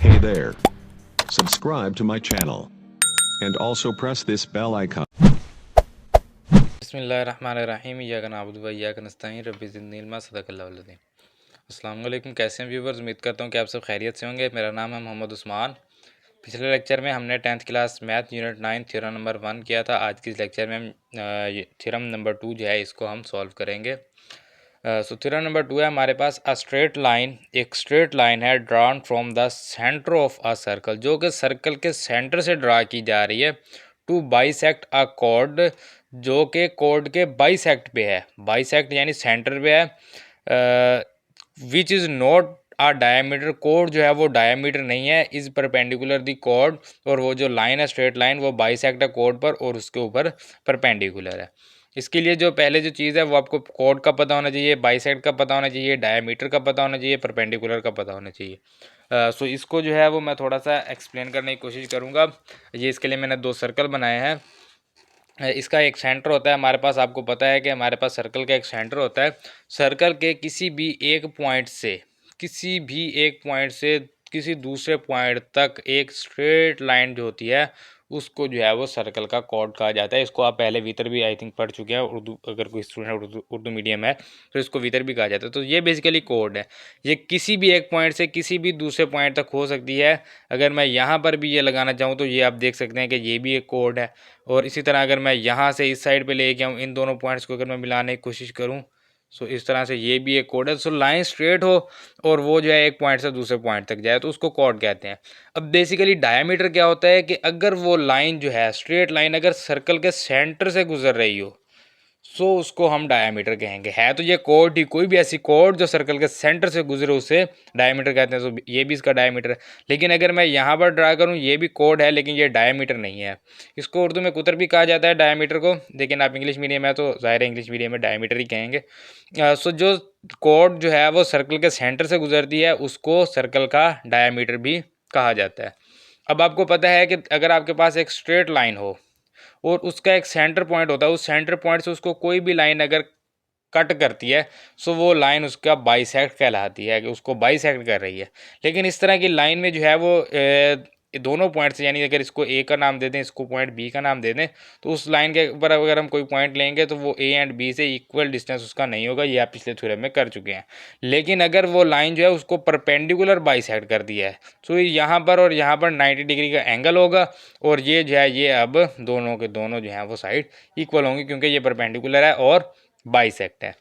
Hey there. Subscribe to my channel and also press this bell icon. बिस्मिल्लाहिर्रहमानिर्रहीम इय्याका नअबुदु व इय्याका नस्तईन rabbi ज़िदनी इल्मा सदक़ल्लाहुल अज़ीम। अस्सलाम वालेकुम, कैसे हैं व्यूवर्स। उम्मीद करता हूँ कि आप सब खैरियत से होंगे। मेरा नाम है मोहम्मद उस्मान। पिछले लेक्चर में हमने 10th class math unit 9 theorem number 1 किया था। आज के इस लेक्चर में हम थ्योरम नंबर 2 जो है इसको हम सॉल्व करेंगे। सो थ्योरम नंबर 2 है हमारे पास। अ स्ट्रेट लाइन, एक स्ट्रेट लाइन है drawn from the centre of a circle, जो कि सर्कल के सेंटर से ड्रा की जा रही है, टू बाइसेक्ट अ कॉर्ड, जो कि कॉर्ड के बाइसेक्ट पे है। बाइसेक्ट यानी सेंटर पे है। Which is not a diameter, कोड जो है वो डायमीटर नहीं है, इज़ परपेंडिकुलर दी कोड, और वो जो लाइन है स्ट्रेट लाइन वो बाइसेक्ट है कोड पर और उसके ऊपर परपेंडिकुलर है। इसके लिए जो पहले जो चीज़ है वो आपको कोड का पता होना चाहिए, बाइसेक्ट का पता होना चाहिए, डायमीटर का पता होना चाहिए, परपेंडिकुलर का पता होना चाहिए। सो इसको जो है वो मैं थोड़ा सा एक्सप्लेन करने की कोशिश करूँगा। ये इसके लिए मैंने 2 सर्कल बनाए हैं। इसका एक सेंटर होता है हमारे पास, आपको पता है कि हमारे पास सर्कल का एक सेंटर होता है। सर्कल के किसी भी एक पॉइंट से किसी दूसरे पॉइंट तक एक स्ट्रेट लाइन जो होती है उसको जो है वो सर्कल का कॉर्ड कहा जाता है। इसको आप पहले भीतर भी आई थिंक पढ़ चुके हैं, उर्दू अगर कोई स्टूडेंट उर्दू मीडियम है तो इसको भीतर भी कहा जाता है। तो ये बेसिकली कोड है। ये किसी भी एक पॉइंट से किसी भी दूसरे पॉइंट तक हो सकती है। अगर मैं यहाँ पर भी ये लगाना चाहूँ तो ये आप देख सकते हैं कि ये भी एक कोड है। और इसी तरह अगर मैं यहाँ से इस साइड पे लेके आऊँ, इन दोनों पॉइंट्स को अगर मैं मिलाने की कोशिश करूँ, सो इस तरह से ये भी एक कोड है। सो लाइन स्ट्रेट हो और वो जो है एक पॉइंट से दूसरे पॉइंट तक जाए तो उसको कोड कहते हैं। अब बेसिकली डायमीटर क्या होता है कि अगर वो लाइन जो है स्ट्रेट लाइन अगर सर्कल के सेंटर से गुजर रही हो सो उसको हम डायमीटर कहेंगे। है तो ये कोड ही, कोई भी ऐसी कोड जो सर्कल के सेंटर से गुजरे उसे डायमीटर कहते हैं। सो ये भी इसका डायमीटर है। लेकिन अगर मैं यहाँ पर ड्रा करूँ, ये भी कोड है लेकिन ये डायमीटर नहीं है। इसको उर्दू में कुतर भी कहा जाता है डायमीटर को, लेकिन आप इंग्लिश मीडियम है तो ज़ाहिर है इंग्लिश मीडियम में डायमीटर ही कहेंगे। सो जो कोड जो है वो सर्कल के सेंटर से गुजरती है उसको सर्कल का डायमीटर भी कहा जाता है। अब आपको पता है कि अगर आपके पास एक स्ट्रेट लाइन हो और उसका एक सेंटर पॉइंट होता है, उस सेंटर पॉइंट से उसको कोई भी लाइन अगर कट करती है सो वो लाइन उसका बाइसेक्ट कहलाती है, कि उसको बाइसेक्ट कर रही है। लेकिन इस तरह की लाइन में जो है वो दोनों पॉइंट से, यानी अगर इसको ए का नाम दे दें, इसको पॉइंट बी का नाम दे दें, तो उस लाइन के ऊपर अगर हम कोई पॉइंट लेंगे तो वो ए एंड बी से इक्वल डिस्टेंस उसका नहीं होगा। ये आप पिछले थ्योरम में कर चुके हैं। लेकिन अगर वो लाइन जो है उसको परपेंडिकुलर बाइसेक्ट कर दिया है तो यहाँ पर और यहाँ पर 90 डिग्री का एंगल होगा, और ये जो है ये अब दोनों के दोनों जो हैं वो साइड इक्वल होंगी, क्योंकि ये परपेंडिकुलर है और बाइसेक्ट है।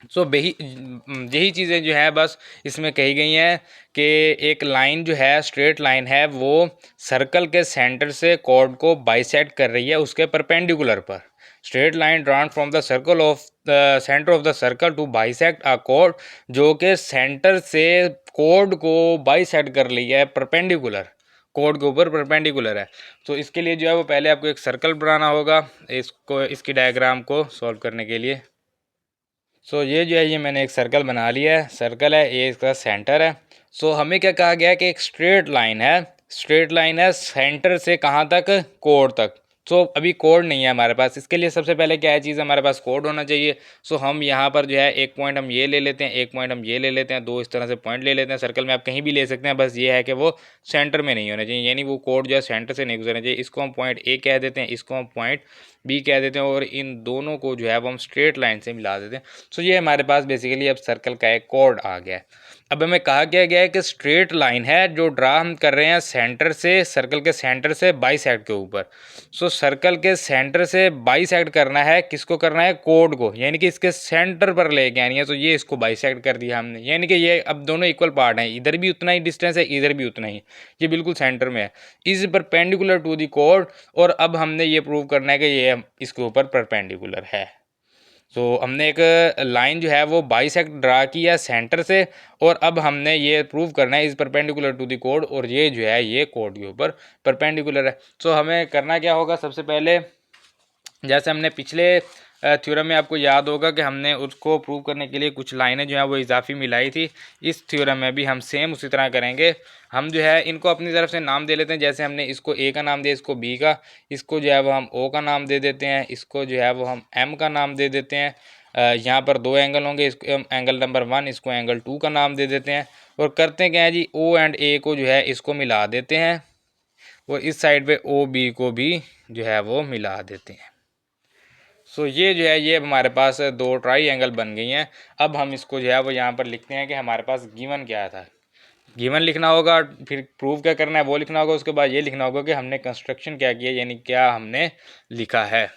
सो यही चीज़ें जो है बस इसमें कही गई हैं कि एक लाइन जो है स्ट्रेट लाइन है वो सर्कल के सेंटर से कॉर्ड को बाइसेक्ट कर रही है उसके परपेंडिकुलर पर। Straight line drawn from the circle of the centre of the circle to bisect a chord, जो कि सेंटर से कॉर्ड को बाइसेक्ट कर रही है परपेंडिकुलर, कोड के ऊपर परपेंडिकुलर है। तो इसके लिए जो है वो पहले आपको एक सर्कल बनाना होगा इसको, इसकी डायग्राम को सॉल्व करने के लिए। सो ये जो है ये मैंने एक सर्कल बना लिया है। सर्कल है, ये इसका सेंटर है। सो हमें क्या कहा गया है कि एक स्ट्रेट लाइन है, स्ट्रेट लाइन है सेंटर से कहाँ तक, कोड तक। सो अभी कोड नहीं है हमारे पास। इसके लिए सबसे पहले क्या है चीज़, हमारे पास कोड होना चाहिए। सो हम यहाँ पर जो है एक पॉइंट हम ये ले लेते हैं, एक पॉइंट हम ये ले लेते हैं, दो इस तरह से पॉइंट ले लेते हैं। सर्कल में आप कहीं भी ले सकते हैं, बस ये है कि वो सेंटर में नहीं होना चाहिए, यानी वो कोड जो है सेंटर से नहीं गुजरना चाहिए। इसको हम पॉइंट ए कह देते हैं, इसको हम पॉइंट बी कह देते हैं, और इन दोनों को जो है वो हम स्ट्रेट लाइन से मिला देते हैं। सो ये हमारे पास बेसिकली अब सर्कल का एक कोड आ गया है। अब हमें कहा गया है कि स्ट्रेट लाइन है जो ड्रा हम कर रहे हैं सेंटर से, सर्कल के सेंटर से बाइसेक्ट के ऊपर। सो सर्कल के सेंटर से बाइसेक्ट करना है, किसको करना है, कोड को, यानी कि इसके सेंटर पर लेके आनी है। तो ये इसको बाइसेक्ट कर दिया हमने, यानी कि ये अब दोनों इक्वल पार्ट हैं, इधर भी उतना ही डिस्टेंस है, इधर भी उतना ही, ये बिल्कुल सेंटर में है। इज परपेंडिकुलर टू द कोड, और अब हमने ये प्रूव करना है कि ये इसके ऊपर परपेंडिकुलर है। सो हमने एक लाइन जो है वो बाइसेक्ट ड्रा किया सेंटर से, और अब हमने ये प्रूव करना है इज परपेंडिकुलर टू द कोड, और ये जो है ये कोड के ऊपर परपेंडिकुलर है। सो हमें करना क्या होगा, सबसे पहले जैसे हमने पिछले थ्योरम में आपको याद होगा कि हमने उसको प्रूव करने के लिए कुछ लाइनें जो है वो इजाफी मिलाई थी। इस थ्योरम में भी हम सेम उसी तरह करेंगे। हम जो है इनको अपनी तरफ से नाम दे लेते हैं। जैसे हमने इसको ए का नाम दिया, इसको बी का, इसको जो है वो हम ओ का नाम दे देते हैं, इसको जो है वो हम एम का नाम दे देते हैं। यहाँ पर दो एंगल होंगे, इसको एंगल नंबर 1, इसको एंगल 2 का नाम दे देते हैं। और करते क्या है जी, ओ एंड ए को जो है इसको मिला देते हैं और इस साइड पे ओ बी को भी जो है वो मिला देते हैं। सो ये जो है ये अब हमारे पास दो ट्राई बन गई हैं। अब हम इसको जो है वो यहाँ पर लिखते हैं कि हमारे पास गिवन क्या था। गिवन लिखना होगा, फिर प्रूव क्या करना है वो लिखना होगा, उसके बाद ये लिखना होगा कि हमने कंस्ट्रक्शन क्या किया, यानी क्या हमने लिखा है।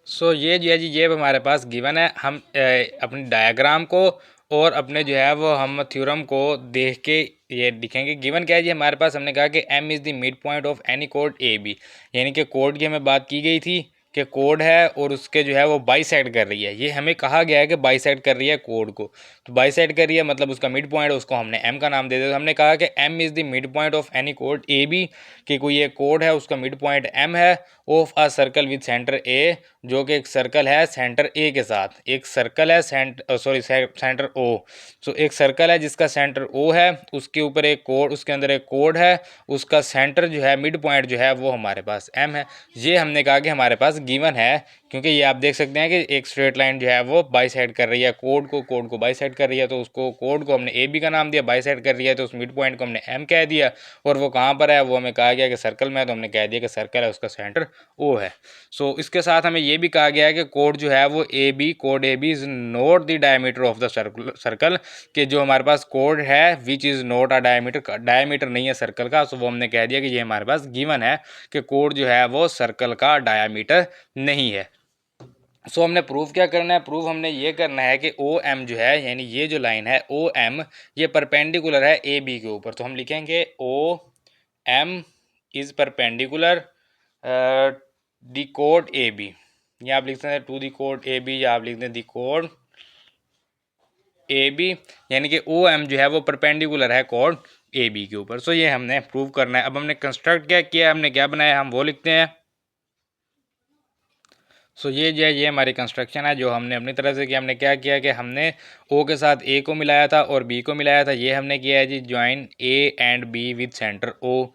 सो ये जो है जी ये हमारे पास गिवन है। हम अपनी डायग्राम को और अपने जो है वो हम थ्योरम को देख के ये लिखेंगे। गिवन क्या है जी, हमारे पास हमने कहा कि m is the mid point of any कोड ए बी, यानी कि कोड की हमें बात की गई थी कि कोड है और उसके जो है वो बाइसेक्ट कर रही है। ये हमें कहा गया है कि बाइसेक्ट कर रही है कोड को, तो बाइसेक्ट कर रही है मतलब उसका मिड पॉइंट है, उसको हमने m का नाम दे दिया। तो हमने कहा कि m is the mid point of any कोड ए बी, कि कोई एक कोड है उसका मिड पॉइंट m है, of a circle with centre A, जो कि एक सर्कल है सेंटर ए के साथ। एक सर्कल है सेंटर ओ। सो एक सर्कल है जिसका सेंटर ओ है, उसके ऊपर एक कोड, उसके अंदर एक कोड है, उसका सेंटर जो है मिड पॉइंट जो है वो हमारे पास m है। ये हमने कहा कि हमारे पास गिवन है, क्योंकि ये आप देख सकते हैं कि एक स्ट्रेट लाइन जो है वो बाइसेक्ट कर रही है कोड को बाइसेक्ट कर रही है, तो उसको कोड को हमने ए बी का नाम दिया, बाइसेक्ट कर रही है तो उस मिड पॉइंट को हमने m कह दिया। और वो कहाँ पर है, वो हमें कहा गया कि सर्कल में है, तो हमने कह दिया कि सर्कल है उसका सेंटर ओ है। सो इसके साथ हमें ये भी कहा गया है कि कोड जो है वो ए बी, कोड A B is not the diameter of the circle, कि जो हमारे पास कोड है which is not a diameter, diameter नहीं है सर्कल का। सो वो हमने कह दिया कि ये हमारे पास गिवन है कि कोड जो है वो सर्कल का डायमीटर नहीं है। सो हमने प्रूफ क्या करना है, प्रूफ हमने ये करना है कि ओ एम जो है, यानी ये जो लाइन है ओ एम, ये परपेंडिकुलर है ए बी के ऊपर। तो हम लिखेंगे O M is perpendicular the कोड ए बी, या आप लिख सकते हैं टू दी कोड ए बी, या आप लिख दें दी कोड ए बी, यानी कि ओ एम जो है वो परपेंडिकुलर है कोड ए बी के ऊपर। सो ये हमने प्रूव करना है। अब हमने कंस्ट्रक्ट क्या किया, हमने क्या बनाया, हम वो लिखते हैं। सो ये जो है ये हमारी कंस्ट्रक्शन है जो हमने अपनी तरफ से किया। हमने क्या किया कि हमने ओ के साथ ए को मिलाया था और बी को मिलाया था। ये हमने किया है जी join A and B with centre O.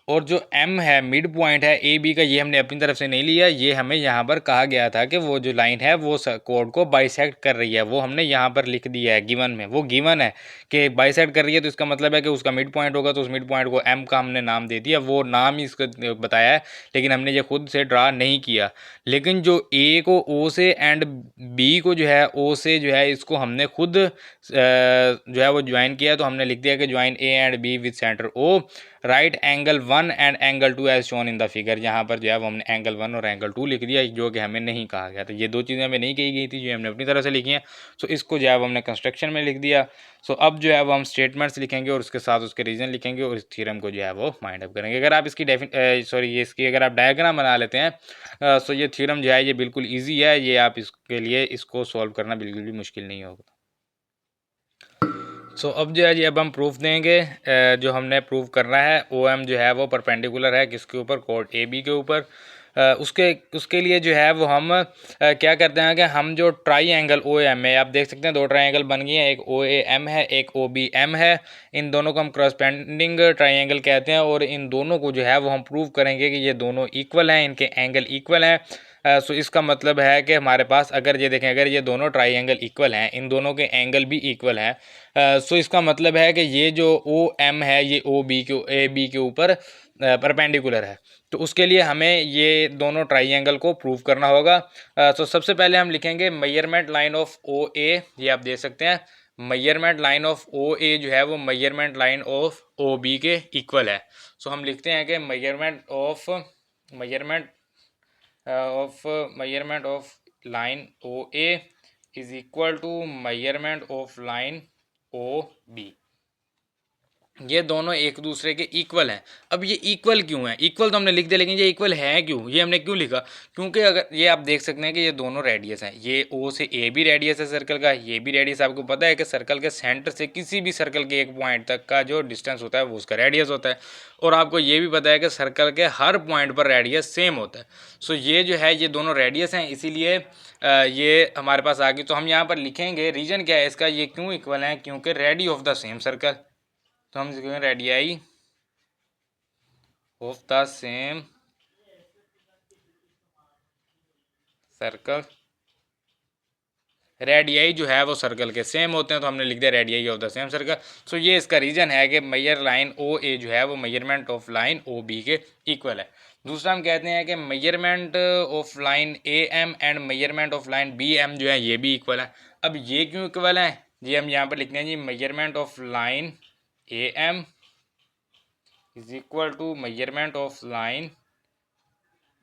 और जो एम है मिड पॉइंट है ए बी का, ये हमने अपनी तरफ से नहीं लिया, ये हमें यहाँ पर कहा गया था कि वो जो लाइन है वो कोड को बाइसेक्ट कर रही है, वो हमने यहाँ पर लिख दिया है गिवन में। वो गिवन है कि बाइसेक्ट कर रही है, तो इसका मतलब है कि उसका मिड पॉइंट होगा, तो उस मिड पॉइंट को एम का हमने नाम दे दिया, वो नाम ही इसको बताया है, लेकिन हमने ये खुद से ड्रा नहीं किया। लेकिन जो ए को ओ से एंड बी को जो है ओ से जो है इसको हमने खुद जो है वो ज्वाइन किया, तो हमने लिख दिया कि join A and B with centre O, right angle 1 and angle 2 as shown in the figure. यहाँ पर जो है वो हमने एंगल 1 और एंगल 2 लिख दिया, जो कि हमें नहीं कहा गया। तो ये दो चीज़ें हमें नहीं कही गई थी, जो हमने अपनी तरह से लिखी हैं। सो इसको जो है वो हमने कंस्ट्रक्शन में लिख दिया। सो अब जो है वो हम स्टेटमेंट्स लिखेंगे और उसके साथ उसके रीजन लिखेंगे और इस थ्योरम को जो है वो माइंड अप करेंगे। अगर आप इसकी ये इसकी अगर आप डायग्राम बना लेते हैं, सो ये थ्योरम जो है ये बिल्कुल ईजी है, ये आप इसके लिए इसको सॉल्व करना बिल्कुल भी मुश्किल नहीं होगा। सो अब जो है जी अब हम प्रूफ देंगे। जो हमने प्रूव करना है ओ एम जो है वो परपेंडिकुलर है किसके ऊपर, कोड ए बी के ऊपर। उसके उसके लिए जो है वो हम क्या करते हैं कि हम जो ट्राई एंगल ओ एम है, आप देख सकते हैं दो ट्राई बन गई हैं, एक ओ ए एम है एक ओ बी एम है। इन दोनों को हम क्रॉसपेंडिंग ट्राई कहते हैं और इन दोनों को जो है वो हम प्रूव करेंगे कि ये दोनों इक्वल हैं, इनके एंगल इक्वल हैं। सो इसका मतलब है कि हमारे पास अगर ये देखें, अगर ये दोनों ट्राइंगल इक्वल हैं, इन दोनों के एंगल भी इक्वल हैं, सो इसका मतलब है कि ये जो ओ एम है ये ओ बी के ए बी के ऊपर परपेंडिकुलर है। तो उसके लिए हमें ये दोनों ट्राइंगल को प्रूव करना होगा। तो सबसे पहले हम लिखेंगे measurement line of O A, ये आप देख सकते हैं measurement line of O A जो है वो measurement line of O B के इक्वल है। सो हम लिखते हैं कि measurement measurement of line OA is equal to measurement of line OB। ये दोनों एक दूसरे के इक्वल हैं। अब ये इक्वल क्यों है, इक्वल तो हमने लिख दिया, लेकिन ये इक्वल है क्यों, ये हमने क्यों लिखा, क्योंकि अगर ये आप देख सकते हैं कि ये दोनों रेडियस हैं, ये ओ से ए भी रेडियस है सर्कल का, ये भी रेडियस। आपको पता है कि सर्कल के सेंटर से किसी भी सर्कल के एक पॉइंट तक का जो डिस्टेंस होता है वो उसका रेडियस होता है। और आपको ये भी पता है कि सर्कल के हर पॉइंट पर रेडियस सेम होता है। सो ये जो है ये दोनों रेडियस हैं, इसीलिए ये हमारे पास आ गई। तो हम यहाँ पर लिखेंगे रीजन क्या है इसका, ये क्यों इक्वल है, क्योंकि ready of the same circle. तो हम लिखेंगे radii of the same circle radii जो है वो सर्कल के सेम होते हैं, तो हमने लिख दिया radii of the same circle. So ये इसका रीज़न है कि मैयर लाइन ओ ए जो है वो measurement of line O B के इक्वल है। दूसरा हम कहते हैं कि measurement of line A M and measurement of line B M जो है ये भी इक्वल है। अब ये क्यों इक्वल है, ये हम यहाँ पर लिखते हैं जी measurement of line A M is equal to measurement of line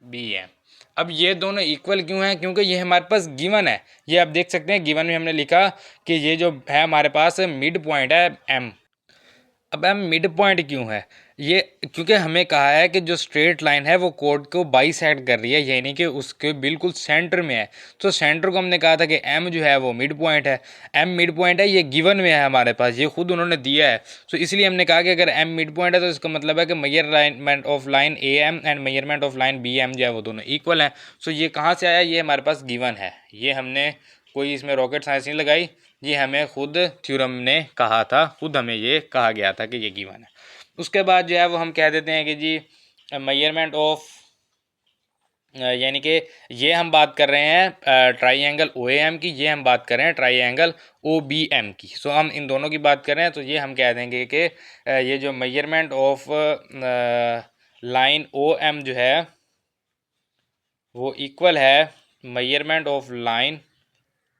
B M. अब ये दोनों इक्वल क्यों हैं, क्योंकि ये हमारे पास गिवन है। ये आप देख सकते हैं गिवन में हमने लिखा कि ये जो है हमारे पास मिड पॉइंट है एम। अब एम मिड पॉइंट क्यों है, ये क्योंकि हमें कहा है कि जो स्ट्रेट लाइन है वो कोड को बाइसेक्ट कर रही है, यानी कि उसके बिल्कुल सेंटर में है। तो सेंटर को हमने कहा था कि एम जो है वो मिड पॉइंट है, एम मिड पॉइंट है, ये गिवन में है हमारे पास, ये खुद उन्होंने दिया है। तो इसलिए हमने कहा कि अगर एम मिड पॉइंट है तो इसका मतलब है कि measurement of line A M and measurement of line B M जो है वो दोनों इक्वल हैं। सो ये कहाँ से आया, ये हमारे पास गिवन है, ये हमने कोई इसमें रॉकेट साइंस नहीं लगाई, ये हमें खुद थ्योरम ने कहा था, खुद हमें ये कहा गया था कि ये गिवन है। उसके बाद जो है वो हम कह देते हैं कि जी मेजरमेंट ऑफ, यानी कि ये हम बात कर रहे हैं ट्राइंगल ओ एम की, ये हम बात कर रहे हैं ट्राइंगल ओ बी एम की। सो हम इन दोनों की बात कर रहे हैं, तो ये हम कह देंगे कि ये जो measurement of line O M जो है वो इक्वल है measurement of line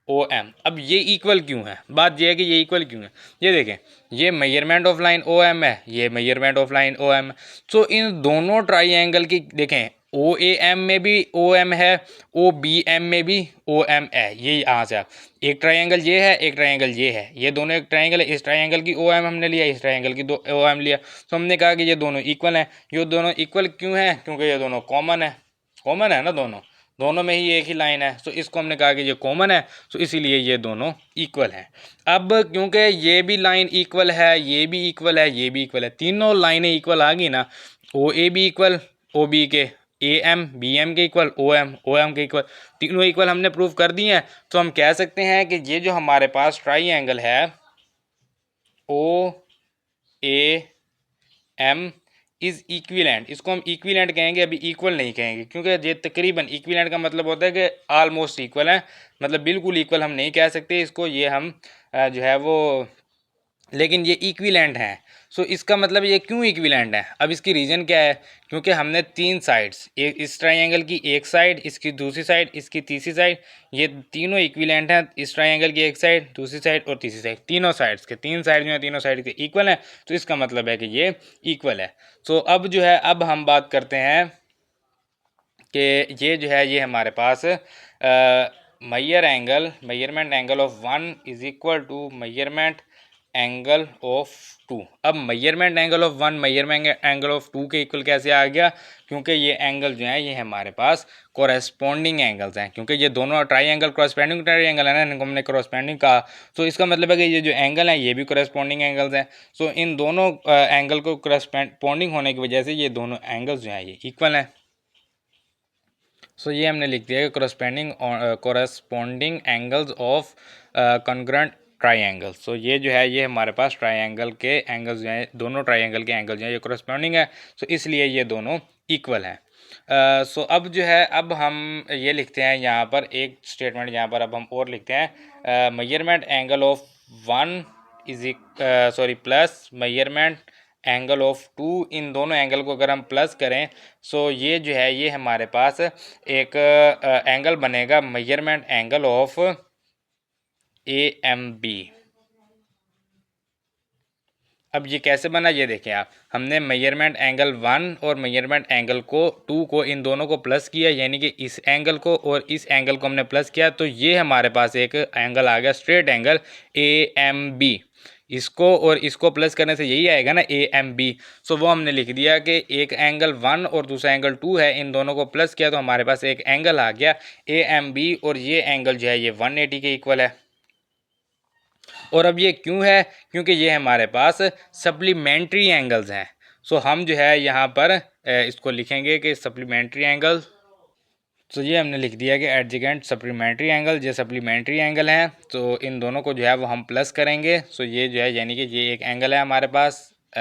O M. अब ये इक्वल क्यों है, बात ये है कि ये इक्वल क्यों है, ये देखें, ये measurement of line O M है, ये measurement of line O M है। सो इन दोनों ट्राइंगल की देखें, ओ ए एम में भी ओ एम है, ओ बी एम में भी ओ एम है। ये यहाँ से आप एक ट्राइंगल ये है, एक ट्राइंगल ये है, ये दोनों एक ट्राइंगल है, इस ट्राइंगल की ओ एम हमने लिया, इस ट्राइंगल की दो ओ एम लिया। तो हमने कहा कि ये दोनों इक्वल हैं। ये दोनों इक्वल क्यों है, क्योंकि ये दोनों कॉमन है ना, दोनों दोनों में ही एक ही लाइन है। तो इसको हमने कहा कि ये कॉमन है, तो इसीलिए ये दोनों इक्वल हैं। अब क्योंकि ये भी लाइन इक्वल है, ये भी इक्वल है, ये भी इक्वल है, तीनों लाइनें इक्वल आ गई ना, ओ ए भी इक्वल ओ बी के, ए एम बी एम के इक्वल ओ एम के इक्वल, तीनों इक्वल हमने प्रूव कर दिए हैं। तो हम कह सकते हैं कि ये जो हमारे पास ट्राइंगल है ओ ए एम इज़ इक्विलेंट, इसको हम इक्विलेंट कहेंगे, अभी इक्वल नहीं कहेंगे, क्योंकि ये तकरीबन, इक्विलेंट का मतलब होता है कि आलमोस्ट इक्वल है, मतलब बिल्कुल इक्वल हम नहीं कह सकते इसको, ये हम जो है वो, लेकिन ये इक्विलेंट हैं। सो इसका मतलब ये क्यों इक्विलेंट है, अब इसकी रीज़न क्या है, क्योंकि हमने तीन साइड्स, एक इस ट्राइंगल की एक साइड, इसकी दूसरी साइड, इसकी तीसरी साइड, ये तीनों इक्विलेंट हैं। इस ट्राइंगल की एक साइड, दूसरी साइड और तीसरी साइड, तीनों साइड्स के, तीन साइड जो है तीनों साइड के इक्वल हैं। तो इसका मतलब है कि ये इक्वल है। सो अब जो है, अब हम बात करते हैं कि ये जो है ये हमारे पास measurement angle of one is equal to measurement angle of two. अब measurement angle of one measurement angle of two के इक्वल कैसे आ गया, क्योंकि ये एंगल जो है ये हमारे पास कोरेस्पॉन्डिंग एंगल्स हैं, क्योंकि ये दोनों ट्राइंगल कोरेस्पॉन्डिंग ट्राइंगल है ना, इनको हमने कोरेस्पॉन्डिंग कहा। तो इसका मतलब है कि ये जो एंगल हैं ये भी कोरेस्पॉन्डिंग एंगल्स हैं। सो इन दोनों एंगल को कोरेस्पॉन्डिंग होने की वजह से ये दोनों एंगल्स जो हैं ये इक्वल हैं। सो ये हमने लिख दिया कि corresponding angles of congruent triangle. So ये जो है ये हमारे पास ट्राइंगल के एंगल्स जो हैं, दोनों ट्राइंगल के एंगल्स जो हैं ये कोरेस्पॉन्डिंग है। सो इसलिए ये दोनों इक्वल हैं। सो अब जो है, अब हम ये लिखते हैं यहाँ पर एक स्टेटमेंट, यहाँ पर अब हम और लिखते हैं measurement angle of one is sorry plus measurement angle of two. इन दोनों एंगल को अगर हम प्लस करें, सो ये जो है ये हमारे पास एक एंगल बनेगा measurement angle of A M B. अब ये कैसे बना, ये देखें आप, हमने मेजरमेंट एंगल वन और मेजरमेंट एंगल को टू को, इन दोनों को प्लस किया, यानी कि इस एंगल को और इस एंगल को हमने प्लस किया, तो ये हमारे पास एक एंगल आ गया straight angle A M B. इसको और इसको प्लस करने से यही आएगा ना ए एम बी। सो वो हमने लिख दिया कि एक एंगल वन और दूसरा एंगल टू है, इन दोनों को प्लस किया तो हमारे पास एक एंगल आ गया ए एम बी, और ये एंगल जो है ये 180 के इक्वल है। और अब ये क्यों है, क्योंकि ये हमारे पास सप्लीमेंट्री एंगल्स हैं। सो हम जो है यहाँ पर इसको लिखेंगे कि सप्लीमेंट्री एंगल। तो ये हमने लिख दिया कि एडजेसेंट सप्लीमेंट्री एंगल, ये सप्लीमेंट्री एंगल हैं, तो इन दोनों को जो है वो हम प्लस करेंगे। सो ये जो है, यानी कि ये एक एंगल है हमारे पास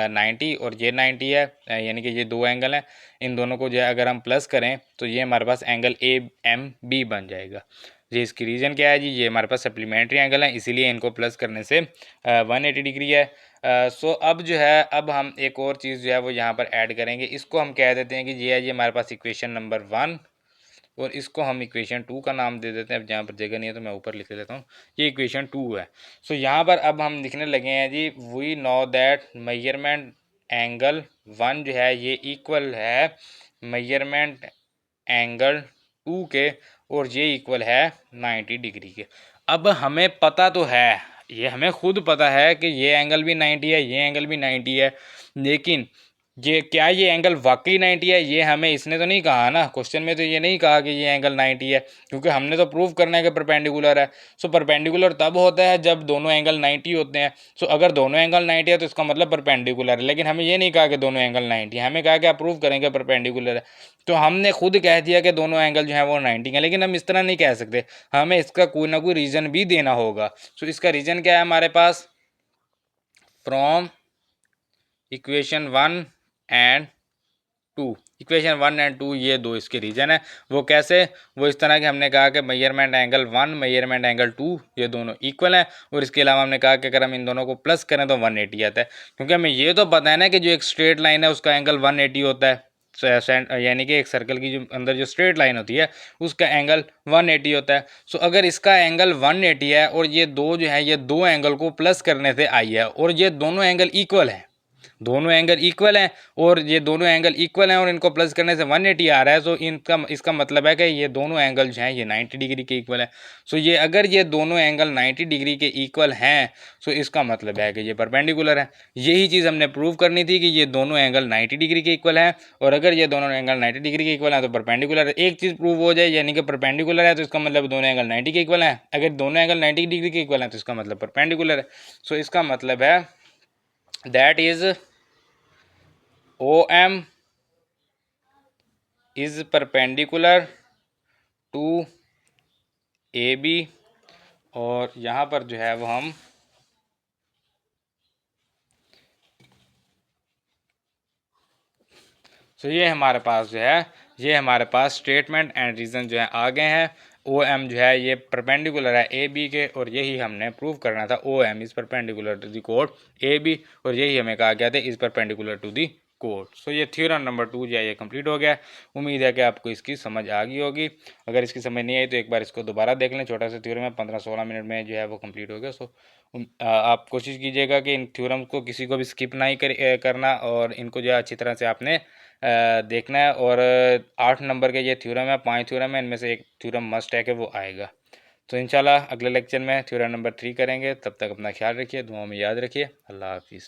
90 और ये 90 है, यानी कि ये दो एंगल हैं, इन दोनों को जो है अगर हम प्लस करें तो ये हमारे पास एंगल ए एम बी बन जाएगा। ये इसकी रीज़न क्या है जी, ये हमारे पास सप्लीमेंट्री एंगल है, इसीलिए इनको प्लस करने से 180 डिग्री है। सो अब जो है, अब हम एक और चीज़ जो है वो यहाँ पर ऐड करेंगे, इसको हम कह देते हैं कि ये है जी हमारे पास इक्वेशन नंबर 1, और इसको हम इक्वेशन 2 का नाम दे देते हैं। अब जहाँ पर जगह नहीं है तो मैं ऊपर लिख लेता हूँ, ये इक्वेशन 2 है। सो यहाँ पर अब हम लिखने लगे हैं जी, we know that measurement angle 1 जो है ये इक्वल है मेजरमेंट एंगल 2 के, और ये इक्वल है 90 डिग्री के। अब हमें पता तो है, ये हमें खुद पता है कि ये एंगल भी 90 है, ये एंगल भी 90 है, लेकिन ये क्या ये एंगल वाकई 90 है, ये हमें इसने तो नहीं कहा ना, क्वेश्चन में तो ये नहीं कहा कि ये एंगल 90 है, क्योंकि हमने तो प्रूव करना है कि परपेंडिकुलर है। सो परपेंडिकुलर तब होता है जब दोनों एंगल 90 होते हैं। सो अगर दोनों एंगल 90 है तो इसका मतलब परपेंडिकुलर है, लेकिन हमें ये नहीं कहा कि दोनों एंगल 90 है, हमें कहा कि आप प्रूव करेंगे परपेंडिकुलर है। तो हमने खुद कह दिया कि दोनों एंगल जो है वो 90 है, लेकिन हम इस तरह नहीं कह सकते, हमें इसका कोई ना कोई रीज़न भी देना होगा। सो इसका रीज़न क्या है हमारे पास, from equation 1 and 2, equation 1 and 2 ये दो इसके रीजन है। वो कैसे, वो इस तरह कि हमने कहा कि मेजरमेंट एंगल 1 मेजरमेंट एंगल 2 ये दोनों इक्वल हैं, और इसके अलावा हमने कहा कि अगर हम इन दोनों को प्लस करें तो 180 आता है, क्योंकि हमें ये तो पता है ना कि जो एक स्ट्रेट लाइन है उसका एंगल 180 होता है, यानी कि एक सर्कल की जो अंदर जो स्ट्रेट लाइन होती है उसका एंगल 180 होता है। सो अगर इसका एंगल 180 है और ये दो जो है ये दो एंगल को प्लस करने से आई है, और ये दोनों एंगल इक्वल हैं, दोनों एंगल इक्वल हैं, और ये दोनों एंगल इक्वल हैं और इनको प्लस करने से 180 आ रहा है। सो इनका इसका मतलब है कि ये दोनों एंगल जो हैं ये 90 डिग्री के इक्वल है। सो ये अगर ये दोनों एंगल 90 डिग्री के इक्वल हैं, सो इसका मतलब है कि ये परपेंडिकुलर है। यही चीज़ हमने प्रूव करनी थी कि ये दोनों एंगल 90 डिग्री के इक्वल हैं, और अगर ये दोनों एंगल 90 डिग्री के इक्वल हैं तो परपेंडिकुलर है। एक चीज़ प्रूव हो जाए यानी कि परपेंडिकुलर है, तो इसका मतलब दोनों एंगल 90 के इक्वल हैं। अगर दोनों एंगल 90 डिग्री के इक्वल हैं तो इसका मतलब परपेंडिकुलर है। सो इसका मतलब है that is OM is perpendicular to AB, और यहाँ पर जो है वो हम ये हमारे पास जो है, ये हमारे पास स्टेटमेंट एंड रीज़न जो है आ गए हैं। OM जो है ये परपेंडिकुलर है AB के, और यही हमने प्रूव करना था, OM is perpendicular to the कोड AB, और यही हमें कहा गया था इज़ परपेंडिकुलर टू द कोड। सो ये थ्योरम नंबर 2 जो है ये कंप्लीट हो गया। उम्मीद है कि आपको इसकी समझ आ गई होगी। अगर इसकी समझ नहीं आई तो एक बार इसको दोबारा देख लें, छोटा सा थ्योरम है, 15-16 मिनट में जो है वो कंप्लीट हो गया। सो आप कोशिश कीजिएगा कि इन थ्योरम को किसी को भी स्किप नहीं करना, और इनको जो है अच्छी तरह से आपने देखना है। और 8 नंबर के ये थ्योरम है, 5 थ्योरम है, इनमें से एक थ्योरम मस्ट है कि वो आएगा। तो इंशाल्लाह अगले लेक्चर में थ्योरम नंबर 3 करेंगे। तब तक अपना ख्याल रखिए, दुआओं में याद रखिए। अल्लाह हाफिज़।